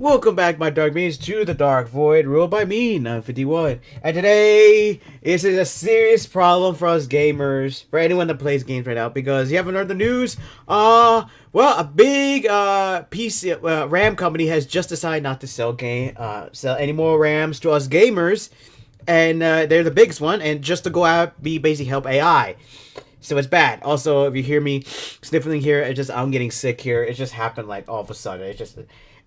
Welcome back, my dark beings, to the Dark Void, ruled by me, 951. And today, this is a serious problem for us gamers, for anyone that plays games right now, because you haven't heard the news. Well, a big PC RAM company has just decided not to sell any more RAMs to us gamers, and they're the biggest one, and just to go out, basically help AI. So it's bad. Also, if you hear me sniffling here, I'm getting sick here. It just happened like all of a sudden.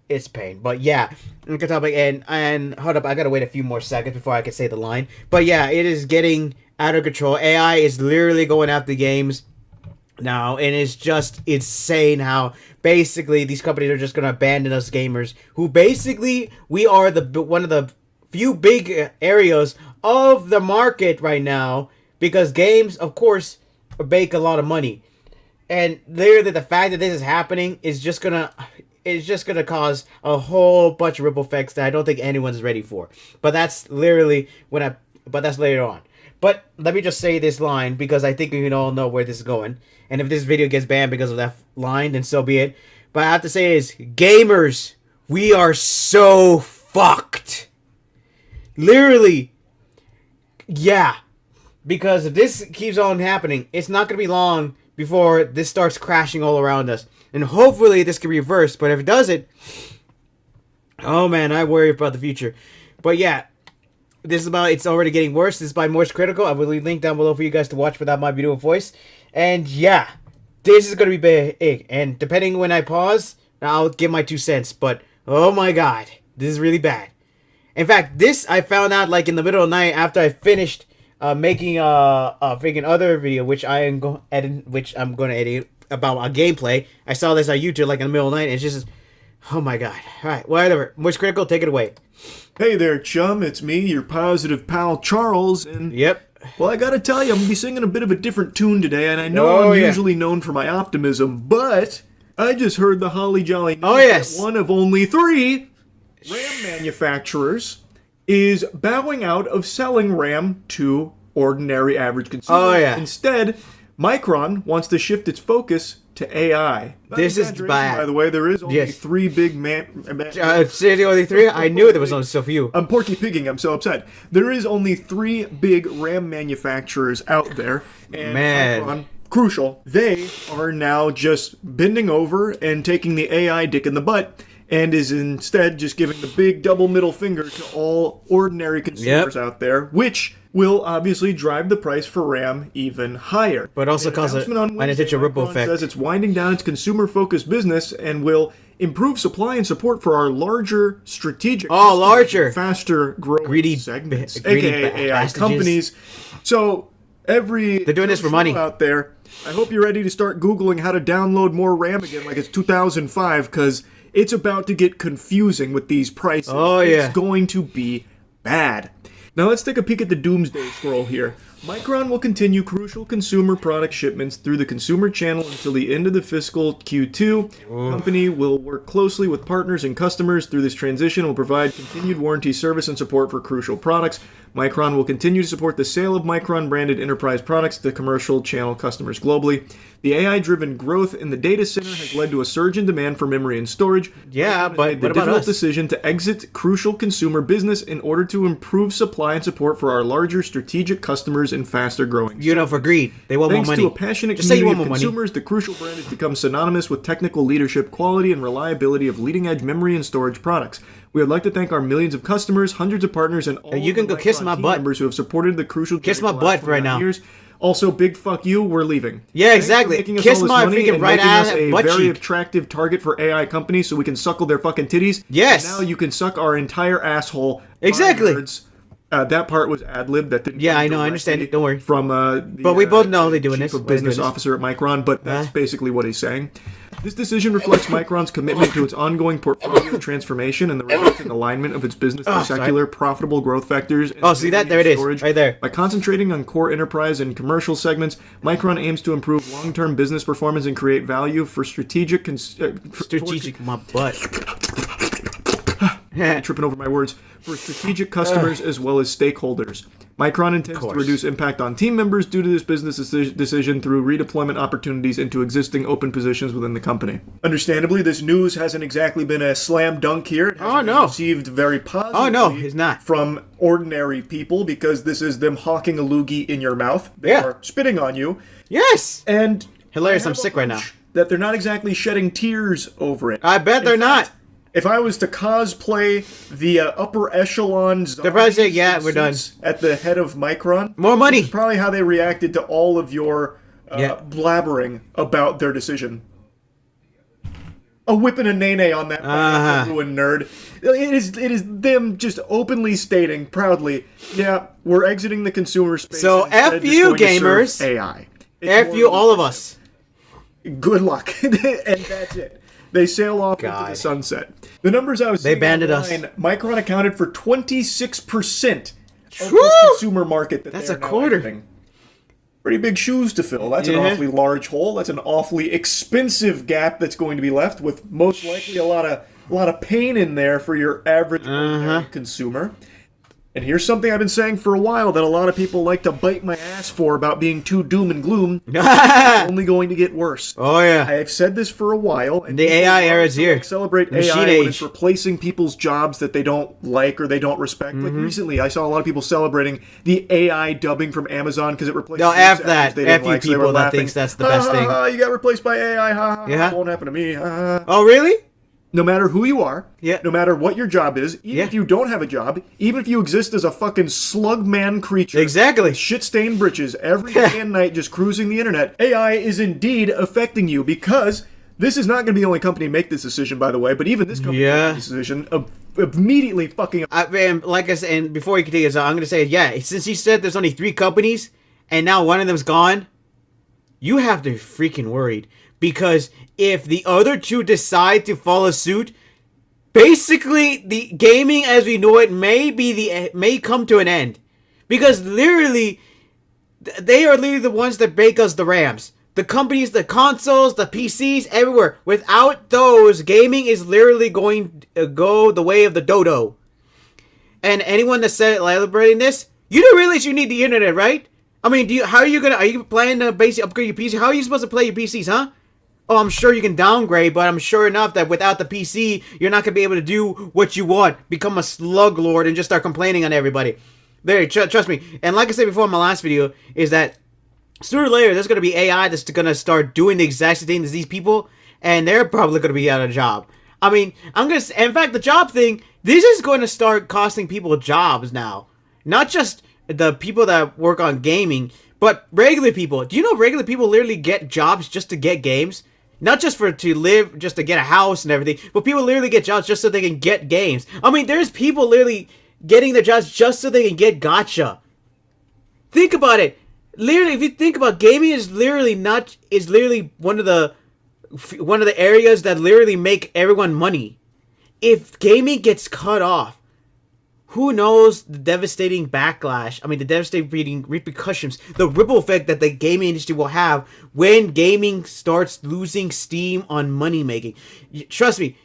It's pain. But yeah, good topic. And hold up, I gotta wait a few more seconds before I can say the line. But yeah, it is getting out of control. AI is literally going after games now, and it's just insane how basically these companies are just gonna abandon us gamers, who basically we are one of the few big areas of the market right now, because games, of course, make a lot of money. And literally the fact that this is happening is just gonna cause a whole bunch of ripple effects that I don't think anyone's ready for. But that's literally but that's later on. But let me just say this line, because I think we can all know where this is going. And if this video gets banned because of that line, then so be it. But I have to say is, gamers, we are so fucked. Literally. Yeah. Because if this keeps on happening, it's not going to be long before this starts crashing all around us. And hopefully this can reverse. But if it doesn't, oh man, I worry about the future. But yeah, it's already getting worse. This is by Moist Critical. I will leave a link down below for you guys to watch without my beautiful voice. And yeah, this is going to be big. And depending when I pause, I'll give my 2 cents. But oh my god, this is really bad. In fact, this I found out like in the middle of the night after I finished making a freaking other video, which I'm going to edit about a gameplay. I saw this on YouTube like in the middle of the night, and it's just, oh my god. Alright, whatever. Moist Critical, take it away. Hey there, chum. It's me, your positive pal Charles, and yep. Well, I gotta tell you, I'm gonna be singing a bit of a different tune today, and I know I'm usually known for my optimism, but I just heard the holly jolly news that one of only 3 RAM manufacturers is bowing out of selling RAM to ordinary average consumers. Instead, Micron wants to shift its focus to AI. This is bad. By the way, there is only 3 big seriously, only 3? I knew there was only so few. I'm porky pigging. I'm so upset. There is only 3 big RAM manufacturers out there, and Micron, crucial, they are now just bending over and taking the AI dick in the butt, and is instead just giving the big double middle finger to all ordinary consumers out there, which will obviously drive the price for RAM even higher. But also cause a ripple effect. Says it's winding down its consumer-focused business and will improve supply and support for our larger strategic, faster growing segments, aka AI companies. So they're doing this for money out there. I hope you're ready to start Googling how to download more RAM again, like it's 2005, because it's about to get confusing with these prices. It's going to be bad. Now let's take a peek at the doomsday scroll here. Micron will continue crucial consumer product shipments through the consumer channel until the end of the fiscal Q2. The company will work closely with partners and customers through this transition and will provide continued warranty service and support for crucial products. Micron will continue to support the sale of Micron-branded enterprise products to commercial channel customers globally. The AI-driven growth in the data center has led to a surge in demand for memory and storage. Yeah, but the difficult decision to exit crucial consumer business in order to improve supply and support for our larger strategic customers and faster-growing. For greed, they want more money. Thanks to a passionate community of consumers, the crucial brand has become synonymous with technical leadership, quality, and reliability of leading-edge memory and storage products. We would like to thank our millions of customers, hundreds of partners, and all you can go kiss my butt members who have supported the crucial. Kiss my butt right now. Years. Also, big fuck you. We're leaving. Yeah, exactly. Kiss my freaking right ass butt cheek. A very attractive target for AI companies, so we can suckle their fucking titties. Yes. And now you can suck our entire asshole. Exactly. That part was ad-lib. That didn't. Yeah, I know. I understand it. Don't worry. From but we both know they're doing this. Business officer at Micron, but that's basically what he's saying. This decision reflects Micron's commitment to its ongoing portfolio transformation and the resulting alignment of its business to secular, profitable growth vectors. See that? There it is. Right there. By concentrating on core enterprise and commercial segments, Micron aims to improve long-term business performance and create value for strategic... my butt. I'm tripping over my words, for strategic customers as well as stakeholders. Micron intends to reduce impact on team members due to this business decision through redeployment opportunities into existing open positions within the company. Understandably, this news hasn't exactly been a slam dunk here. It hasn't been received very positively it's not. From ordinary people, because this is them hawking a loogie in your mouth. They are spitting on you. Yes! And hilarious, I'm sick right now. That they're not exactly shedding tears over it. I bet they're not. If I was to cosplay the upper echelons, they're probably saying, "Yeah, we're done." At the head of Micron, more money. This is probably how they reacted to all of your blabbering about their decision. A whip and a nay-nay on that ruined nerd. It is them just openly stating proudly, "Yeah, we're exiting the consumer space." So F you, gamers. AI. F you, all of us. Good luck, and that's it. They sail off into the sunset. The numbers I was seeing online, Micron accounted for 26% of this consumer market. That's a quarter. Exiting. Pretty big shoes to fill. That's an awfully large hole. That's an awfully expensive gap that's going to be left, with most likely a lot of pain in there for your average consumer. And here's something I've been saying for a while that a lot of people like to bite my ass for about being too doom and gloom. It's only going to get worse. Oh, yeah. I've said this for a while. And the AI era is here. Celebrate AI when it's replacing people's jobs that they don't like or they don't respect. Like recently, I saw a lot of people celebrating the AI dubbing from Amazon because it replaced F that. F you people that thinks that's the best thing. You got replaced by AI. It won't happen to me. Oh, really? No matter who you are, no matter what your job is, even if you don't have a job, even if you exist as a fucking slug man creature, shit-stained britches every day and night just cruising the internet, AI is indeed affecting you, because this is not going to be the only company to make this decision, by the way, but even this company made this decision of immediately fucking up. Like I said, and before you continue, I'm going to say, since you said there's only 3 companies, and now one of them's gone, you have to be freaking worried. Because if the other 2 decide to follow suit, basically the gaming as we know it may come to an end. Because literally, they are literally the ones that make us the RAMs. The companies, the consoles, the PCs, everywhere. Without those, gaming is literally going to go the way of the dodo. And anyone that's celebrating this, you don't realize you need the internet, right? I mean, are you planning to basically upgrade your PC? How are you supposed to play your PCs, huh? Oh, I'm sure you can downgrade, but I'm sure enough that without the PC, you're not going to be able to do what you want. Become a slug lord and just start complaining on everybody. Trust me. And like I said before in my last video, is that sooner or later, there's going to be AI that's going to start doing the exact same thing as these people, and they're probably going to be out of a job. I mean, in fact, the job thing, this is going to start costing people jobs now. Not just the people that work on gaming, but regular people. Do you know regular people literally get jobs just to get games? Not just to live, just to get a house and everything, but people literally get jobs just so they can get games. I mean, there's people literally getting their jobs just so they can get gacha. Think about it. Literally, if you think about gaming, is literally one of the areas that literally make everyone money. If gaming gets cut off, who knows the devastating backlash, the devastating repercussions, the ripple effect that the gaming industry will have when gaming starts losing steam on money making. Trust me,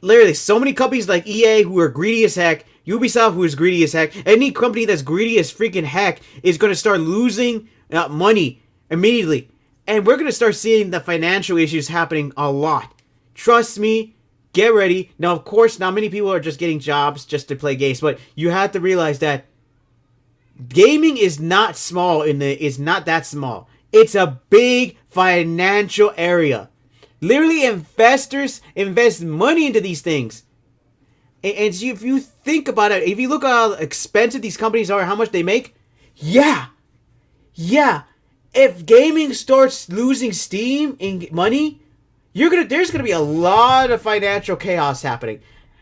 literally, so many companies like EA who are greedy as heck, Ubisoft who is greedy as heck, any company that's greedy as freaking heck is going to start losing money immediately. And we're going to start seeing the financial issues happening a lot. Trust me. Get ready. Now, of course, not many people are just getting jobs just to play games, but you have to realize that gaming is not small. It's not that small. It's a big financial area. Literally, investors invest money into these things. And so if you think about it, if you look at how expensive these companies are, how much they make, yeah. If gaming starts losing steam in money, there's gonna be a lot of financial chaos happening.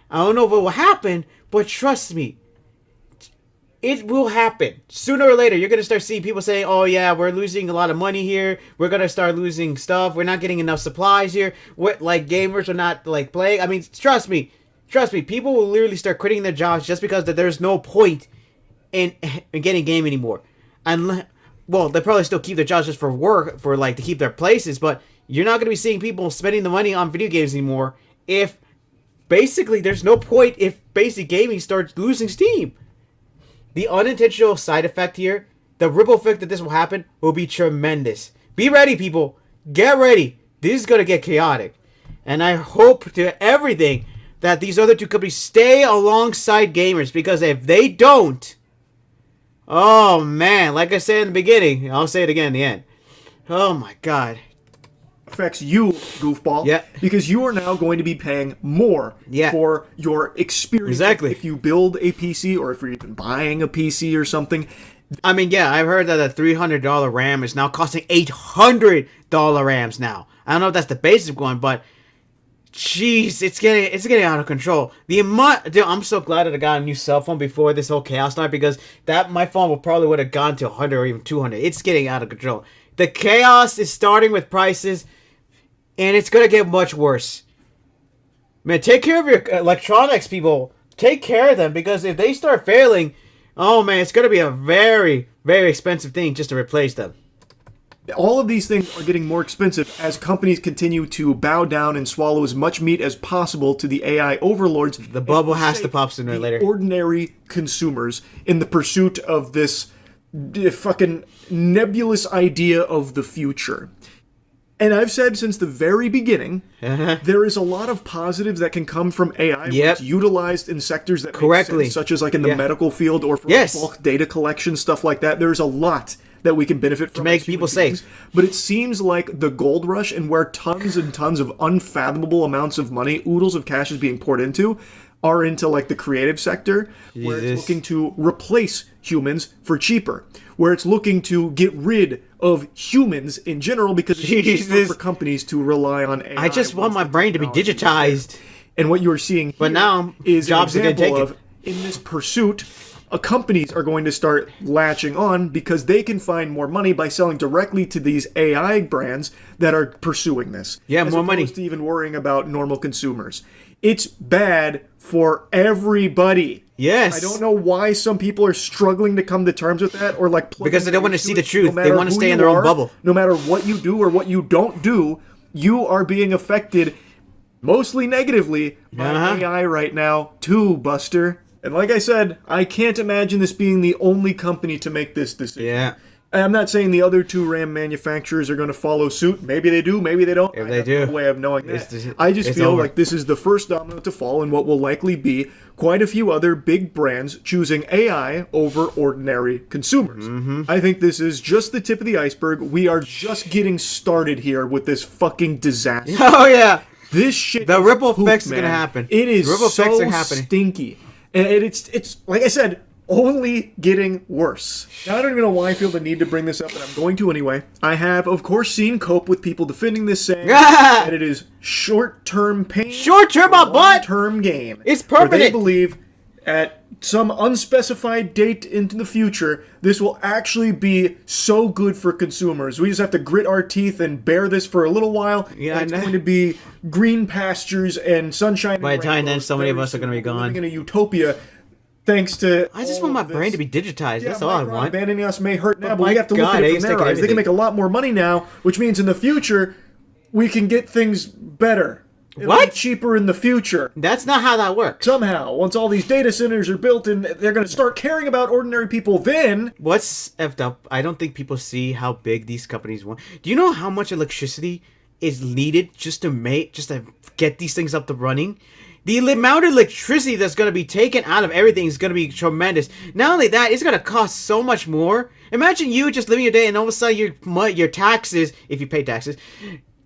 I don't know if it will happen, but trust me, it will happen. Sooner or later, you're gonna start seeing people saying, "Oh yeah, we're losing a lot of money here. We're gonna start losing stuff. We're not getting enough supplies here. Gamers are not playing." I mean, trust me. People will literally start quitting their jobs just because there's no point in getting game anymore. And they probably still keep their jobs just for work, to keep their places, but you're not going to be seeing people spending the money on video games anymore if basically there's no point if basic gaming starts losing steam. The unintentional side effect here, the ripple effect that this will happen, will be tremendous. Be ready, people. Get ready. This is going to get chaotic. And I hope to everything that these other two companies stay alongside gamers, because if they don't, oh man, like I said in the beginning, I'll say it again in the end. Oh my god. Affects you, goofball. Yeah. Because you are now going to be paying more for your experience. Exactly. If you build a PC or if you're even buying a PC or something. I mean, yeah, I've heard that a $300 RAM is now costing $800 RAMs now. I don't know if that's the basic one, but jeez, it's getting out of control. Dude, I'm so glad that I got a new cell phone before this whole chaos started, because my phone would have gone to 100 or even 200. It's getting out of control. The chaos is starting with prices, and it's gonna get much worse. Man, take care of your electronics, people. Take care of them, because if they start failing, oh man, it's gonna be a very, very expensive thing just to replace them. All of these things are getting more expensive as companies continue to bow down and swallow as much meat as possible to the AI overlords. The bubble has to pop sooner or later. Ordinary consumers in the pursuit of this fucking nebulous idea of the future. And I've said since the very beginning, there is a lot of positives that can come from AI when it's utilized in sectors that make sense, such as like in the medical field or for bulk data collection, stuff like that. There's a lot that we can benefit from to make people safe. But it seems like the gold rush, and where tons and tons of unfathomable amounts of money, oodles of cash is being poured into, are into like the creative sector, where it's looking to replace humans for cheaper, where it's looking to get rid of humans in general because it's cheaper for companies to rely on AI. I just want my brain to be digitized. And what you're seeing here now is jobs an example are of, in this pursuit, companies are going to start latching on because they can find more money by selling directly to these AI brands that are pursuing this. Yeah, more money. As opposed to even worrying about normal consumers. It's bad for everybody. Yes. I don't know why some people are struggling to come to terms with that, or like because they don't want to see the truth. They want to stay in their own bubble. No matter what you do or what you don't do, you are being affected mostly negatively by AI right now too, Buster. And like I said, I can't imagine this being the only company to make this decision. Yeah. I'm not saying the other two RAM manufacturers are going to follow suit. Maybe they do, maybe they don't. If they do, no way of knowing that. I just feel like this is the first domino to fall in what will likely be quite a few other big brands choosing AI over ordinary consumers. I think this is just the tip of the iceberg. We are just getting started here with this fucking disaster. Oh, yeah. This shit. The ripple effects are going to happen. It is ripple effects so are happening. Stinky. And it's like I said, only getting worse. Now, I don't even know why I feel the need to bring this up, but I'm going to anyway. I have, of course, seen Cope with people defending this, saying that it is short-term pain. Short-term, my butt! Long-term gain. It's permanent. Where they believe at some unspecified date into the future, this will actually be so good for consumers. We just have to grit our teeth and bear this for a little while. Yeah, it's going to be green pastures and sunshine. By the time then, so many of us are going to be gone. Living in a utopia. Thanks to I just want my brain to be digitized. That's all I want. Abandoning us may hurt now, but we have to look at it from their eyes. They can make a lot more money now, which means in the future, we can get things better. It'll be cheaper in the future. That's not how that works. Somehow, once all these data centers are built and they're going to start caring about ordinary people, then... What's effed up, I don't think people see how big these companies want. Do you know how much electricity is needed just to get these things up to running? The amount of electricity that's going to be taken out of everything is going to be tremendous. Not only that, it's going to cost so much more. Imagine you just living your day and all of a sudden your taxes, if you pay taxes,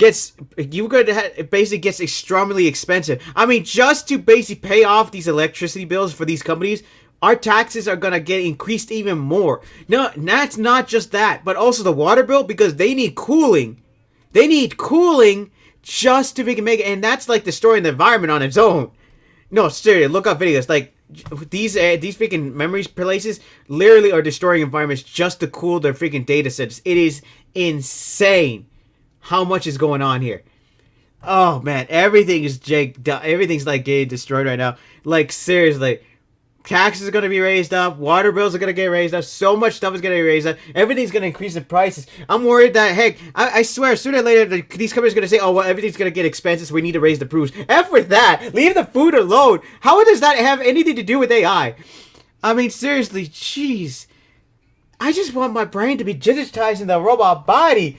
it basically gets extremely expensive. I mean, just to basically pay off these electricity bills for these companies, our taxes are going to get increased even more. No, that's not just that, but also the water bill, because they need cooling. They need cooling just to make it, and that's like destroying the environment on its own. No, seriously, look up videos. Like these freaking memory places literally are destroying environments just to cool their freaking data centers. It is insane how much is going on here. Oh man, everything's like getting destroyed right now. Like seriously, taxes are going to be raised up, water bills are going to get raised up, so much stuff is going to be raised up, everything's going to increase in prices. I'm worried that, heck, I swear, sooner or later, these companies are going to say, oh, well, everything's going to get expensive, so we need to raise the price. F with that. Leave the food alone. How does that have anything to do with AI? I mean, seriously, jeez. I just want my brain to be digitized in the robot body.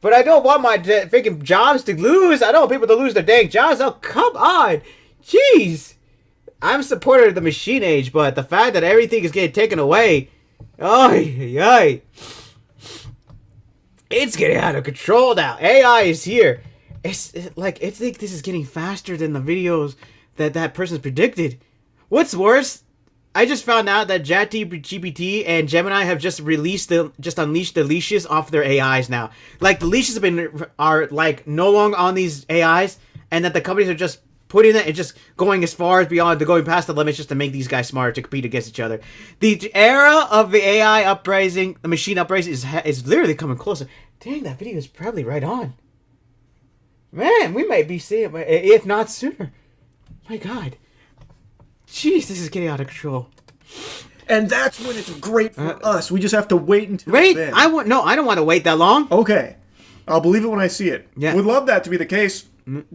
But I don't want my freaking jobs to lose. I don't want people to lose their dang jobs. Oh, come on. Jeez. I'm a supporter of the machine age, but the fact that everything is getting taken away. It's getting out of control now. AI is here. It's like this is getting faster than the videos that person's predicted. What's worse? I just found out that ChatGPT and Gemini have just unleashed the leashes off their AIs now. Like, the leashes are like no longer on these AIs, and that the companies are just putting it and just going as far as beyond, they're going past the limits just to make these guys smarter to compete against each other. The era of the AI uprising, the machine uprising, is literally coming closer. Dang, that video is probably right on. Man, we might be seeing it, if not sooner. My God. Jeez, this is getting out of control. And that's when it's great for us. We just have to wait until wait. then. I don't want to wait that long. Okay, I'll believe it when I see it. Yeah. Would love that to be the case.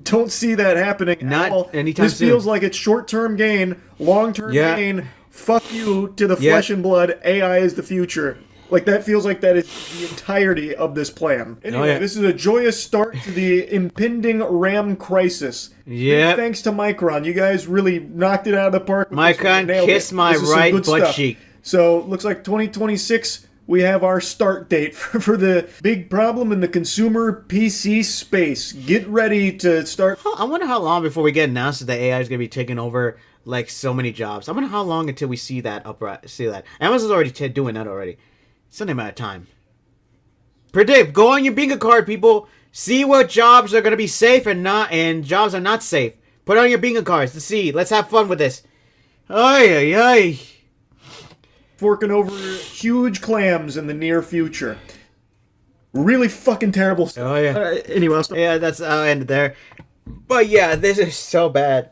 Don't see that happening Not at all. anytime This soon. feels like it's short-term gain, long-term gain. Fuck you to the flesh and blood. AI is the future. Like, that feels like that is the entirety of this plan. Anyway, This is a joyous start to the impending RAM crisis. Yeah. Thanks to Micron. You guys really knocked it out of the park. Micron, kiss my right butt cheek. So, looks like 2026, we have our start date for the big problem in the consumer PC space. Get ready to start. I wonder how long before we get announced that the AI is going to be taking over, like, so many jobs. I wonder how long until we see that Amazon's already doing that already. It's only a matter of time. Predict. Go on your bingo card, people. See what jobs are going to be safe and jobs are not safe. Put on your bingo cards to see. Let's have fun with this. Ay. Forking over huge clams in the near future. Really fucking terrible stuff. Oh, yeah. Anyway, I'll stop. Yeah, that's how I ended there. But yeah, this is so bad.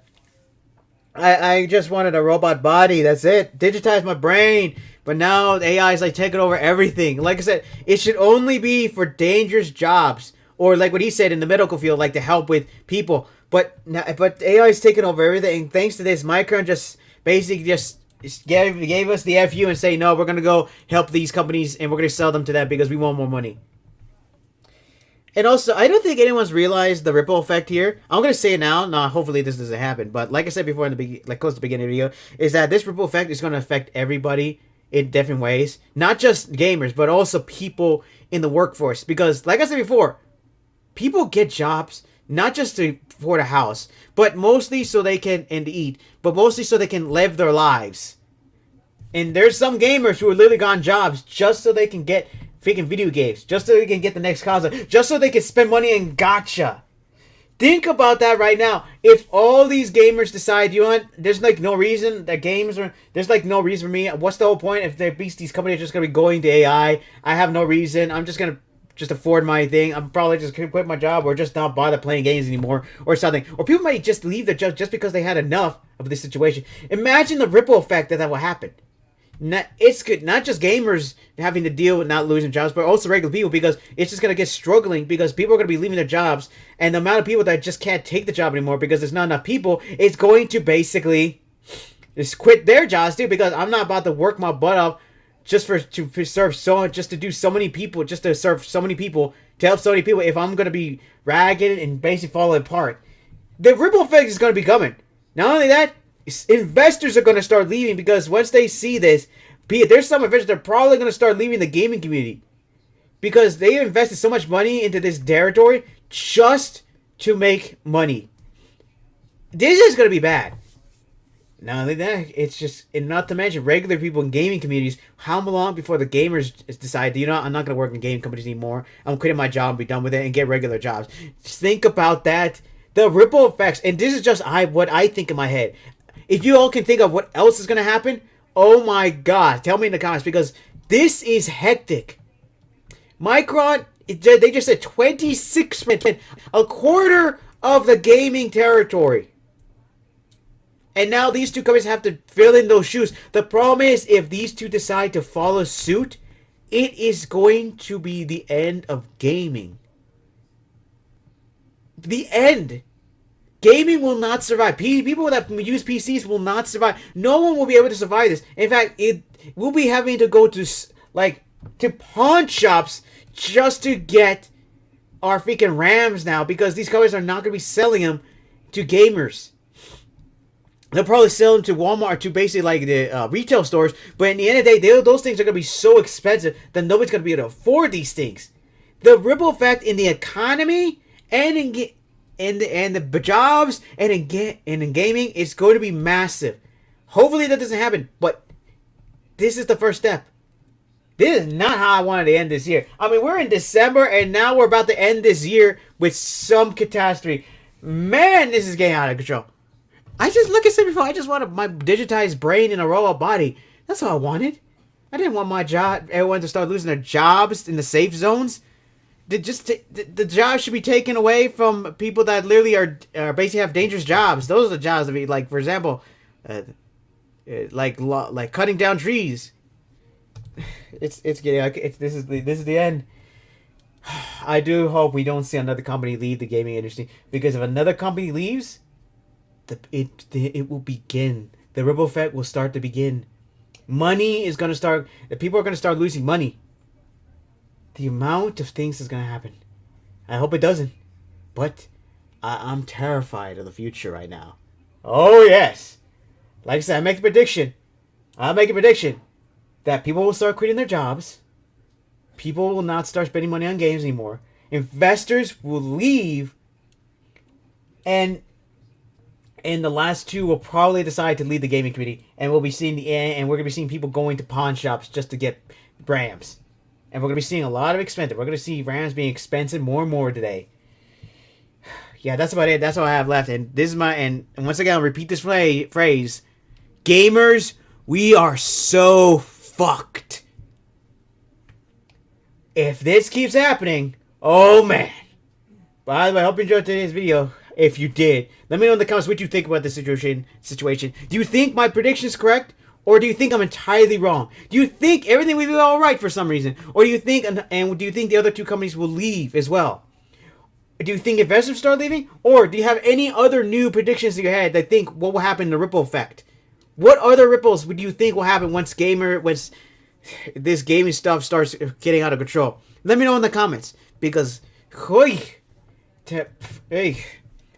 I just wanted a robot body. That's it. Digitize my brain. But now AI is like taking over everything. Like I said, it should only be for dangerous jobs, or like what he said in the medical field, like to help with people. But AI is taking over everything. Thanks to this, Micron just basically gave us the FU and say, no, we're gonna go help these companies and we're gonna sell them to them because we want more money. And also, I don't think anyone's realized the ripple effect here. I'm gonna say it now. No, hopefully this doesn't happen. But like I said before in the close to the beginning of the video, is that this ripple effect is gonna affect everybody in different ways, not just gamers, but also people in the workforce. Because, like I said before, people get jobs not just to afford a house, but mostly so they can eat, but mostly so they can live their lives. And there's some gamers who are literally gone jobs just so they can get freaking video games, just so they can get the next console, just so they can spend money in gacha. Think about that right now. If all these gamers decide, you know what, there's like no reason that there's like no reason for me. What's the whole point if these companies are just gonna be going to AI? I have no reason. I'm just gonna afford my thing. I'm probably just gonna quit my job or just not bother playing games anymore or something. Or people might just leave their job just because they had enough of this situation. Imagine the ripple effect that will happen. It's good, not just gamers having to deal with not losing jobs, but also regular people, because it's just going to get struggling because people are going to be leaving their jobs, and the amount of people that just can't take the job anymore because there's not enough people is going to basically just quit their jobs too, because I'm not about to work my butt off just to serve so many people, just to serve so many people, to help so many people, if I'm going to be ragged and basically falling apart. The ripple effect is going to be coming. Not only that, investors are going to start leaving, because once they see this, there's some investors that are probably going to start leaving the gaming community because they invested so much money into this territory just to make money. This is going to be bad. Not only that, it's just, and not to mention regular people in gaming communities, how long before the gamers decide, you know, I'm not going to work in game companies anymore, I'm quitting my job and be done with it and get regular jobs. Just think about that. The ripple effects, and this is just what I think in my head. If you all can think of what else is going to happen, oh my god, tell me in the comments, because this is hectic. Micron, they just said 26%, a quarter of the gaming territory. And now these two companies have to fill in those shoes. The problem is, if these two decide to follow suit, it is going to be the end of gaming. The end. Gaming will not survive. People that use PCs will not survive. No one will be able to survive this. In fact, we'll be having to go to pawn shops just to get our freaking RAMs now, because these companies are not going to be selling them to gamers. They'll probably sell them to Walmart, to basically like the retail stores. But in the end of the day, those things are going to be so expensive that nobody's going to be able to afford these things. The ripple effect in the economy and in the jobs and in gaming is going to be massive. Hopefully that doesn't happen, but this is the first step. This is not how I wanted to end this year. I mean, we're in December and now we're about to end this year with some catastrophe. Man, this is getting out of control. Like I said before, I just wanted my digitized brain in a robot body. That's all I wanted. I didn't want everyone to start losing their jobs in the safe zones. The jobs should be taken away from people that literally are basically have dangerous jobs. Those are the jobs that be like, for example, like cutting down trees. It's getting this is the end. I do hope we don't see another company leave the gaming industry, because if another company leaves, it will begin. The ripple effect will start to begin. Money is gonna start. The people are gonna start losing money. The amount of things is gonna happen. I hope it doesn't, but I'm terrified of the future right now. Oh yes, like I said, I'll make a prediction that people will start quitting their jobs. People will not start spending money on games anymore. Investors will leave, and the last two will probably decide to leave the gaming community, and we're gonna be seeing people going to pawn shops just to get RAMs. And we're going to be seeing a lot of expensive. We're going to see RAMs being expensive more and more today. Yeah, that's about it. That's all I have left. And this is and once again, I'll repeat this phrase. Gamers, we are so fucked. If this keeps happening, oh man. By the way, I hope you enjoyed today's video. If you did, let me know in the comments what you think about this situation. Do you think my prediction is correct? Or do you think I'm entirely wrong? Do you think everything will be all right for some reason? Or do you think, and do you think the other two companies will leave as well? Do you think investors start leaving? Or do you have any other new predictions in your head that think what will happen in the ripple effect? What other ripples would you think will happen once this gaming stuff starts getting out of control? Let me know in the comments, because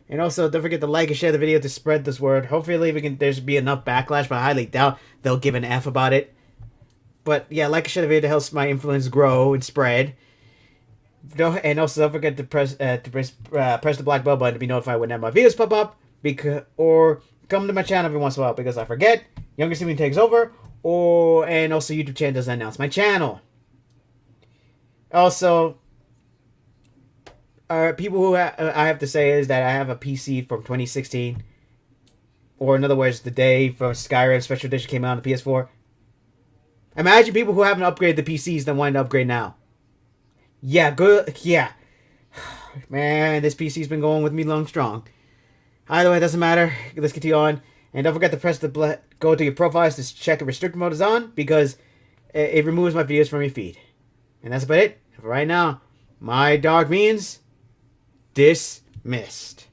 and also, don't forget to like and share the video to spread this word. Hopefully, there should be enough backlash, but I highly doubt they'll give an F about it. But yeah, like and share the video to help my influence grow and spread. And also, don't forget to press the black bell button to be notified whenever my videos pop up. Or come to my channel every once in a while, because I forget. Younger sibling takes over. And also, YouTube channel doesn't announce my channel. Also, people who I have to say is that I have a PC from 2016, or in other words, the day from Skyrim Special Edition came out on the PS4. Imagine people who haven't upgraded the PCs that want to upgrade now. Yeah, good. Yeah, man, this PC's been going with me long strong. Either way, it doesn't matter. Let's continue on, and don't forget to go to your profiles to check if restricted mode is on, because it removes my videos from your feed. And that's about it for right now. My dog means dismissed.